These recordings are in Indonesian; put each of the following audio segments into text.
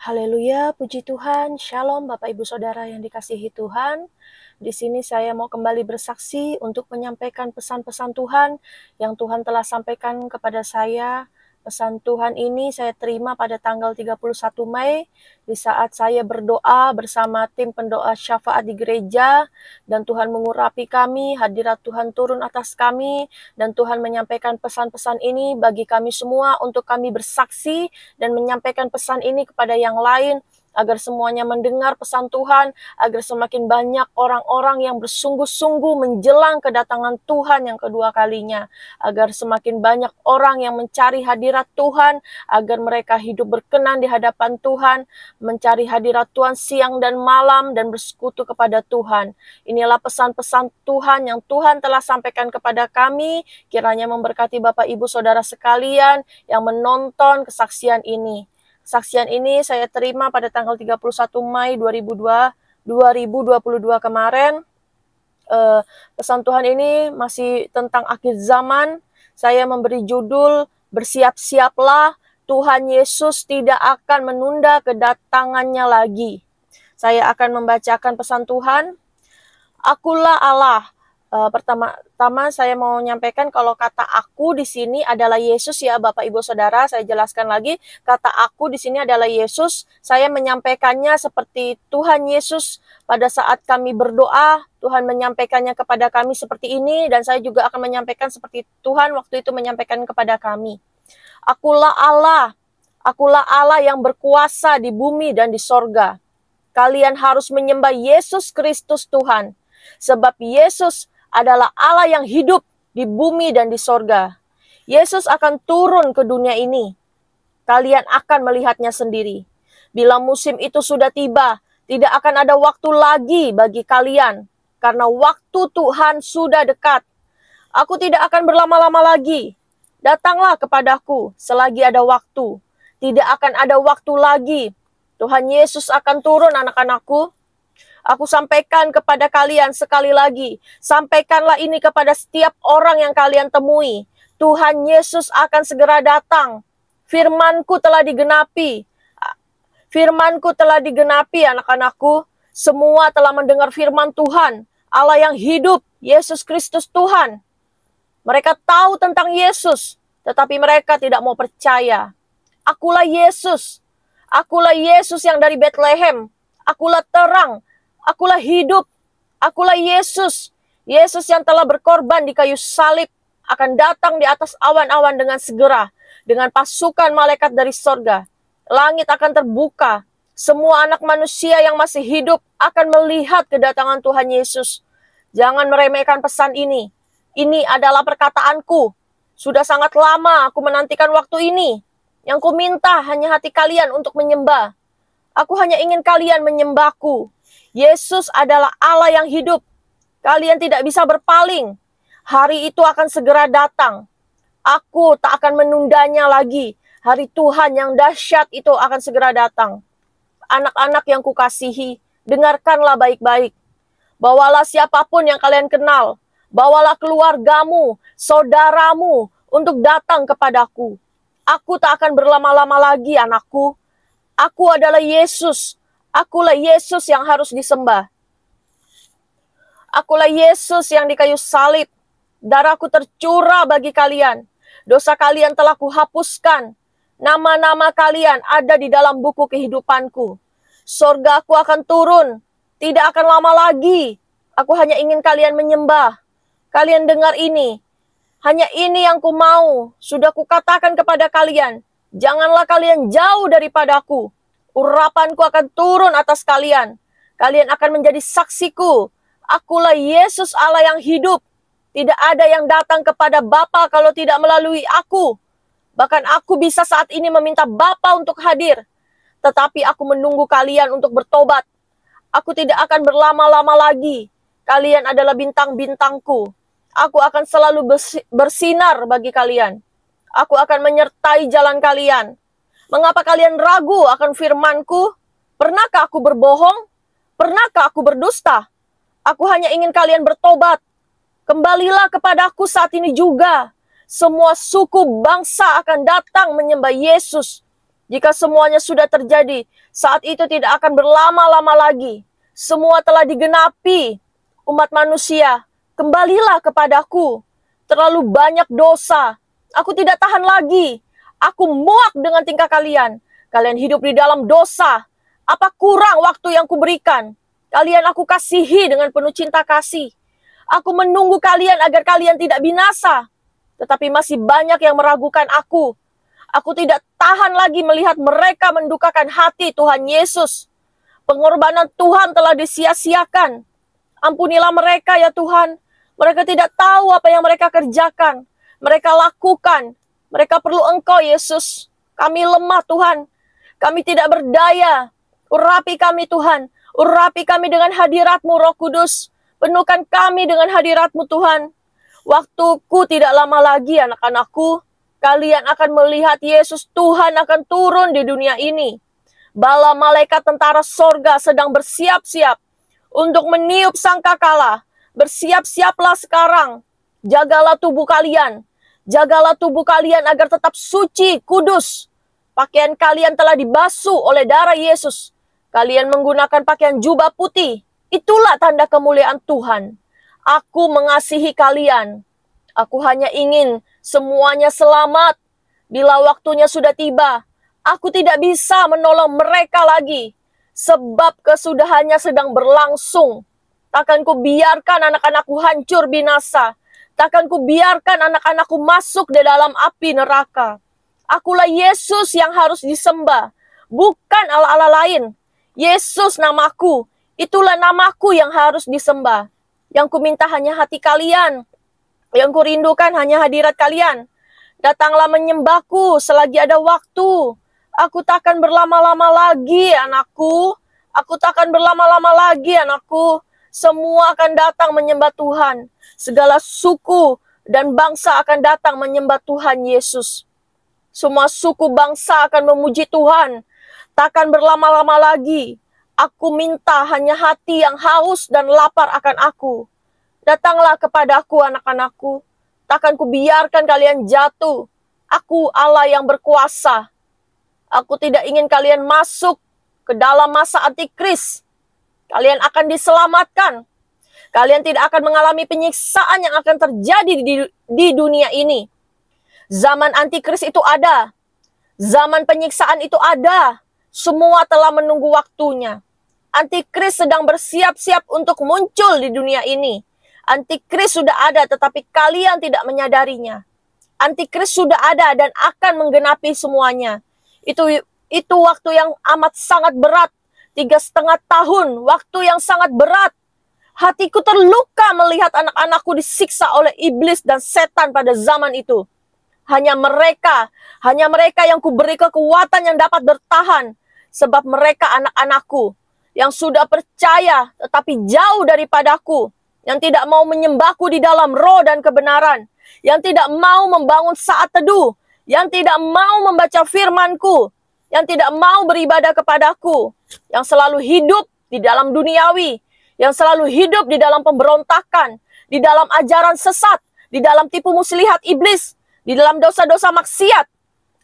Haleluya, puji Tuhan. Shalom Bapak Ibu Saudara yang dikasihi Tuhan. Di sini saya mau kembali bersaksi untuk menyampaikan pesan-pesan Tuhan yang Tuhan telah sampaikan kepada saya. Pesan Tuhan ini saya terima pada tanggal 31 Mei di saat saya berdoa bersama tim pendoa syafaat di gereja, dan Tuhan mengurapi kami, hadirat Tuhan turun atas kami, dan Tuhan menyampaikan pesan-pesan ini bagi kami semua untuk kami bersaksi dan menyampaikan pesan ini kepada yang lain, agar semuanya mendengar pesan Tuhan, agar semakin banyak orang-orang yang bersungguh-sungguh menjelang kedatangan Tuhan yang kedua kalinya, agar semakin banyak orang yang mencari hadirat Tuhan, agar mereka hidup berkenan di hadapan Tuhan, mencari hadirat Tuhan siang dan malam, dan bersekutu kepada Tuhan. Inilah pesan-pesan Tuhan yang Tuhan telah sampaikan kepada kami, kiranya memberkati Bapak Ibu Saudara sekalian yang menonton kesaksian ini. Kesaksian ini saya terima pada tanggal 31 Mei 2022 kemarin. Pesan Tuhan ini masih tentang akhir zaman. Saya memberi judul, bersiap-siaplah, Tuhan Yesus tidak akan menunda kedatangannya lagi. Saya akan membacakan pesan Tuhan. Akulah Allah. Pertama-tama saya mau menyampaikan kalau kata aku di sini adalah Yesus ya Bapak Ibu Saudara. Saya jelaskan lagi, kata aku di sini adalah Yesus. Saya menyampaikannya seperti Tuhan Yesus pada saat kami berdoa, Tuhan menyampaikannya kepada kami seperti ini, dan saya juga akan menyampaikan seperti Tuhan waktu itu menyampaikan kepada kami. Akulah Allah yang berkuasa di bumi dan di sorga. Kalian harus menyembah Yesus Kristus Tuhan, sebab Yesus adalah Allah yang hidup di bumi dan di sorga. Yesus akan turun ke dunia ini. Kalian akan melihatnya sendiri. Bila musim itu sudah tiba, tidak akan ada waktu lagi bagi kalian, karena waktu Tuhan sudah dekat. Aku tidak akan berlama-lama lagi. Datanglah kepadaku selagi ada waktu. Tidak akan ada waktu lagi. Tuhan Yesus akan turun, anak-anakku. Aku sampaikan kepada kalian sekali lagi, sampaikanlah ini kepada setiap orang yang kalian temui. Tuhan Yesus akan segera datang. Firmanku telah digenapi. Firmanku telah digenapi, anak-anakku. Semua telah mendengar firman Tuhan. Allah yang hidup, Yesus Kristus Tuhan. Mereka tahu tentang Yesus, tetapi mereka tidak mau percaya. Akulah Yesus. Akulah Yesus yang dari Bethlehem. Akulah terang. Akulah hidup, akulah Yesus. Yesus yang telah berkorban di kayu salib akan datang di atas awan-awan dengan segera, dengan pasukan malaikat dari sorga. Langit akan terbuka. Semua anak manusia yang masih hidup akan melihat kedatangan Tuhan Yesus. Jangan meremehkan pesan ini. Ini adalah perkataanku. Sudah sangat lama aku menantikan waktu ini. Yang ku minta hanya hati kalian untuk menyembah. Aku hanya ingin kalian menyembahku. Yesus adalah Allah yang hidup. Kalian tidak bisa berpaling. Hari itu akan segera datang. Aku tak akan menundanya lagi. Hari Tuhan yang dahsyat itu akan segera datang. Anak-anak yang kukasihi, dengarkanlah baik-baik. Bawalah siapapun yang kalian kenal. Bawalah keluargamu, saudaramu untuk datang kepadaku. Aku tak akan berlama-lama lagi, anakku. Aku adalah Yesus. Akulah Yesus yang harus disembah. Akulah Yesus yang di kayu salib. Darahku tercurah bagi kalian. Dosa kalian telah kuhapuskan. Nama-nama kalian ada di dalam buku kehidupanku. Sorgaku akan turun. Tidak akan lama lagi. Aku hanya ingin kalian menyembah. Kalian dengar ini. Hanya ini yang ku mau. Sudah kukatakan kepada kalian. Janganlah kalian jauh daripadaku. Urapanku akan turun atas kalian. Kalian akan menjadi saksiku. Akulah Yesus Allah yang hidup. Tidak ada yang datang kepada Bapa kalau tidak melalui aku. Bahkan aku bisa saat ini meminta Bapa untuk hadir. Tetapi aku menunggu kalian untuk bertobat. Aku tidak akan berlama-lama lagi. Kalian adalah bintang-bintangku. Aku akan selalu bersinar bagi kalian. Aku akan menyertai jalan kalian. Mengapa kalian ragu akan firmanku? Pernahkah aku berbohong? Pernahkah aku berdusta? Aku hanya ingin kalian bertobat. Kembalilah kepadaku saat ini juga. Semua suku bangsa akan datang menyembah Yesus. Jika semuanya sudah terjadi, saat itu tidak akan berlama-lama lagi. Semua telah digenapi. Umat manusia, kembalilah kepadaku. Terlalu banyak dosa. Aku tidak tahan lagi. Aku muak dengan tingkah kalian. Kalian hidup di dalam dosa. Apa kurang waktu yang kuberikan? Kalian aku kasihi dengan penuh cinta kasih. Aku menunggu kalian agar kalian tidak binasa. Tetapi masih banyak yang meragukan aku. Aku tidak tahan lagi melihat mereka mendukakan hati Tuhan Yesus. Pengorbanan Tuhan telah disia-siakan. Ampunilah mereka ya Tuhan. Mereka tidak tahu apa yang mereka kerjakan. Mereka lakukan. Mereka perlu Engkau Yesus. Kami lemah Tuhan. Kami tidak berdaya. Urapi kami Tuhan. Urapi kami dengan hadirat-Mu Roh Kudus. Penuhkan kami dengan hadirat-Mu Tuhan. Waktuku tidak lama lagi anak-anakku. Kalian akan melihat Yesus Tuhan akan turun di dunia ini. Bala malaikat tentara sorga sedang bersiap-siap untuk meniup sangkakala. Bersiap-siaplah sekarang. Jagalah tubuh kalian. Jagalah tubuh kalian agar tetap suci, kudus. Pakaian kalian telah dibasuh oleh darah Yesus. Kalian menggunakan pakaian jubah putih. Itulah tanda kemuliaan Tuhan. Aku mengasihi kalian. Aku hanya ingin semuanya selamat. Bila waktunya sudah tiba, aku tidak bisa menolong mereka lagi. Sebab kesudahannya sedang berlangsung. Takkan ku biarkan anak-anakku hancur binasa. Takkan ku biarkan anak-anakku masuk di dalam api neraka. Akulah Yesus yang harus disembah. Bukan Allah-Allah lain. Yesus namaku. Itulah namaku yang harus disembah. Yang ku minta hanya hati kalian. Yang kurindukan hanya hadirat kalian. Datanglah menyembahku selagi ada waktu. Aku takkan berlama-lama lagi anakku. Aku takkan berlama-lama lagi anakku. Semua akan datang menyembah Tuhan. Segala suku dan bangsa akan datang menyembah Tuhan Yesus. Semua suku bangsa akan memuji Tuhan. Takkan berlama-lama lagi. Aku minta hanya hati yang haus dan lapar akan aku. Datanglah kepadaku anak-anakku. Takkan kubiarkan kalian jatuh. Aku Allah yang berkuasa. Aku tidak ingin kalian masuk ke dalam masa antikris. Kalian akan diselamatkan. Kalian tidak akan mengalami penyiksaan yang akan terjadi di dunia ini. Zaman antikris itu ada. Zaman penyiksaan itu ada. Semua telah menunggu waktunya. Antikris sedang bersiap-siap untuk muncul di dunia ini. Antikris sudah ada tetapi kalian tidak menyadarinya. Antikris sudah ada dan akan menggenapi semuanya. Itu waktu yang amat sangat berat. 3,5 tahun, waktu yang sangat berat. Hatiku terluka melihat anak-anakku disiksa oleh iblis dan setan pada zaman itu. Hanya mereka yang kuberi kekuatan yang dapat bertahan. Sebab mereka anak-anakku yang sudah percaya tetapi jauh daripadaku. Yang tidak mau menyembahku di dalam roh dan kebenaran. Yang tidak mau membangun saat teduh. Yang tidak mau membaca firmanku. Yang tidak mau beribadah kepadaku. Yang selalu hidup di dalam duniawi. Yang selalu hidup di dalam pemberontakan. Di dalam ajaran sesat. Di dalam tipu muslihat iblis. Di dalam dosa-dosa maksiat.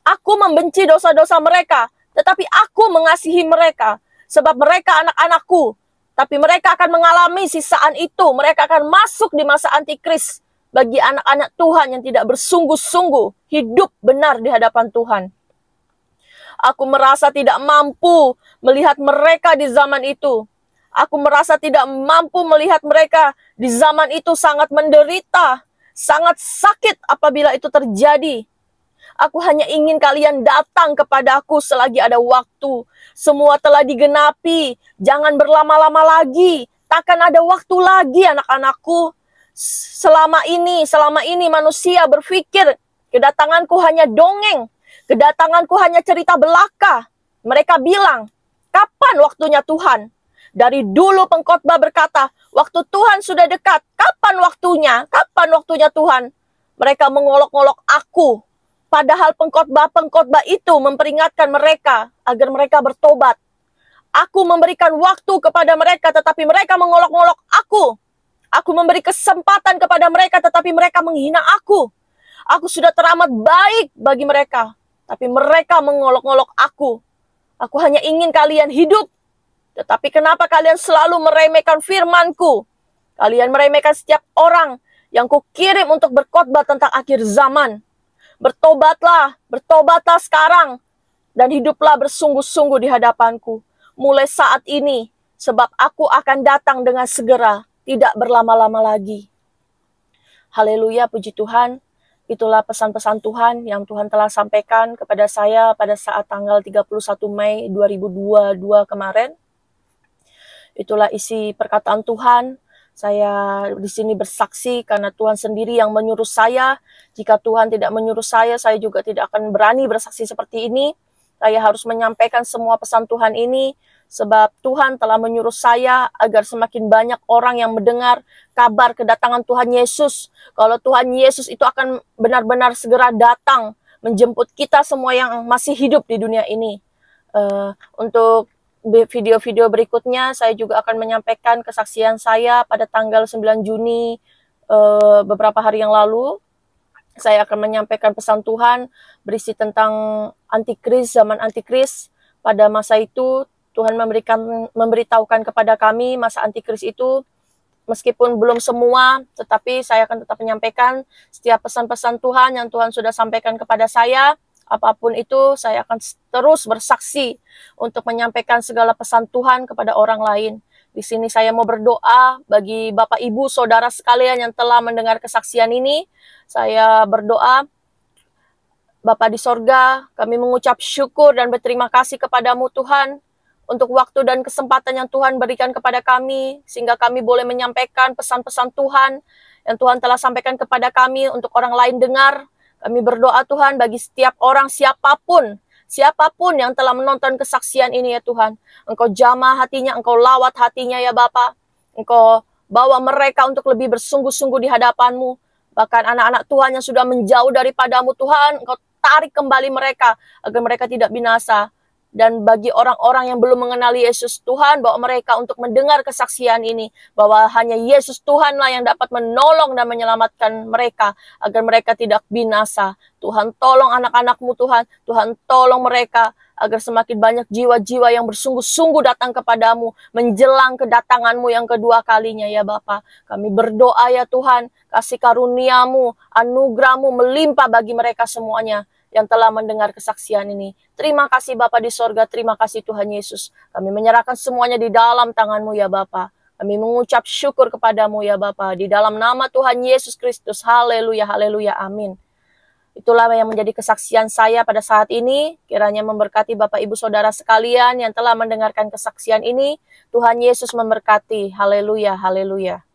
Aku membenci dosa-dosa mereka. Tetapi aku mengasihi mereka. Sebab mereka anak-anakku. Tapi mereka akan mengalami sisaan itu. Mereka akan masuk di masa antikris. Bagi anak-anak Tuhan yang tidak bersungguh-sungguh. Hidup benar di hadapan Tuhan. Aku merasa tidak mampu melihat mereka di zaman itu. Aku merasa tidak mampu melihat mereka di zaman itu sangat menderita. Sangat sakit apabila itu terjadi. Aku hanya ingin kalian datang kepadaku selagi ada waktu. Semua telah digenapi. Jangan berlama-lama lagi. Takkan ada waktu lagi anak-anakku. Selama ini manusia berpikir kedatanganku hanya dongeng. Kedatanganku hanya cerita belaka. Mereka bilang, kapan waktunya Tuhan? Dari dulu pengkhotbah berkata, waktu Tuhan sudah dekat. Kapan waktunya? Kapan waktunya Tuhan? Mereka mengolok-olok aku. Padahal pengkhotbah itu memperingatkan mereka agar mereka bertobat. Aku memberikan waktu kepada mereka tetapi mereka mengolok-olok aku. Aku memberi kesempatan kepada mereka tetapi mereka menghina aku. Aku sudah teramat baik bagi mereka. tapi mereka mengolok-olok aku. Aku hanya ingin kalian hidup, tetapi kenapa kalian selalu meremehkan firman-Ku? Kalian meremehkan setiap orang yang Kukirim untuk berkhotbah tentang akhir zaman. Bertobatlah sekarang, dan hiduplah bersungguh-sungguh di hadapan-Ku. Mulai saat ini, sebab Aku akan datang dengan segera, tidak berlama-lama lagi. Haleluya, puji Tuhan. Itulah pesan-pesan Tuhan yang Tuhan telah sampaikan kepada saya pada saat tanggal 31 Mei 2022 kemarin. Itulah isi perkataan Tuhan. Saya di sini bersaksi karena Tuhan sendiri yang menyuruh saya. Jika Tuhan tidak menyuruh saya juga tidak akan berani bersaksi seperti ini. Saya harus menyampaikan semua pesan Tuhan ini, sebab Tuhan telah menyuruh saya agar semakin banyak orang yang mendengar kabar kedatangan Tuhan Yesus. Kalau Tuhan Yesus itu akan benar-benar segera datang, menjemput kita semua yang masih hidup di dunia ini. Untuk video-video berikutnya, saya juga akan menyampaikan kesaksian saya pada tanggal 9 Juni, beberapa hari yang lalu. Saya akan menyampaikan pesan Tuhan berisi tentang antikris, zaman antikris. Pada masa itu, Tuhan memberitahukan kepada kami masa antikris itu, meskipun belum semua, tetapi saya akan tetap menyampaikan setiap pesan-pesan Tuhan yang Tuhan sudah sampaikan kepada saya. Apapun itu, saya akan terus bersaksi untuk menyampaikan segala pesan Tuhan kepada orang lain. Di sini saya mau berdoa bagi Bapak, Ibu, Saudara sekalian yang telah mendengar kesaksian ini. Saya berdoa, Bapa di sorga, kami mengucap syukur dan berterima kasih kepadamu Tuhan, untuk waktu dan kesempatan yang Tuhan berikan kepada kami, sehingga kami boleh menyampaikan pesan-pesan Tuhan, yang Tuhan telah sampaikan kepada kami untuk orang lain dengar. Kami berdoa Tuhan bagi setiap orang, siapapun yang telah menonton kesaksian ini ya Tuhan. Engkau jamah hatinya, Engkau lawat hatinya ya Bapa. Engkau bawa mereka untuk lebih bersungguh-sungguh di hadapan-Mu. Bahkan anak-anak Tuhan yang sudah menjauh daripadamu Tuhan, Engkau tarik kembali mereka agar mereka tidak binasa. Dan bagi orang-orang yang belum mengenali Yesus Tuhan, bawa mereka untuk mendengar kesaksian ini, bahwa hanya Yesus Tuhanlah yang dapat menolong dan menyelamatkan mereka agar mereka tidak binasa. Tuhan tolong anak-anak-Mu Tuhan, Tuhan tolong mereka agar semakin banyak jiwa-jiwa yang bersungguh-sungguh datang kepadamu menjelang kedatangan-Mu yang kedua kalinya ya Bapa. Kami berdoa ya Tuhan, kasih karunia-Mu, anugerah-Mu melimpah bagi mereka semuanya yang telah mendengar kesaksian ini. Terima kasih Bapa di sorga, terima kasih Tuhan Yesus. Kami menyerahkan semuanya di dalam tangan-Mu ya Bapa. Kami mengucap syukur kepadamu ya Bapa. Di dalam nama Tuhan Yesus Kristus. Haleluya, haleluya, amin. Itulah yang menjadi kesaksian saya pada saat ini. Kiranya memberkati Bapak Ibu Saudara sekalian yang telah mendengarkan kesaksian ini. Tuhan Yesus memberkati. Haleluya, haleluya.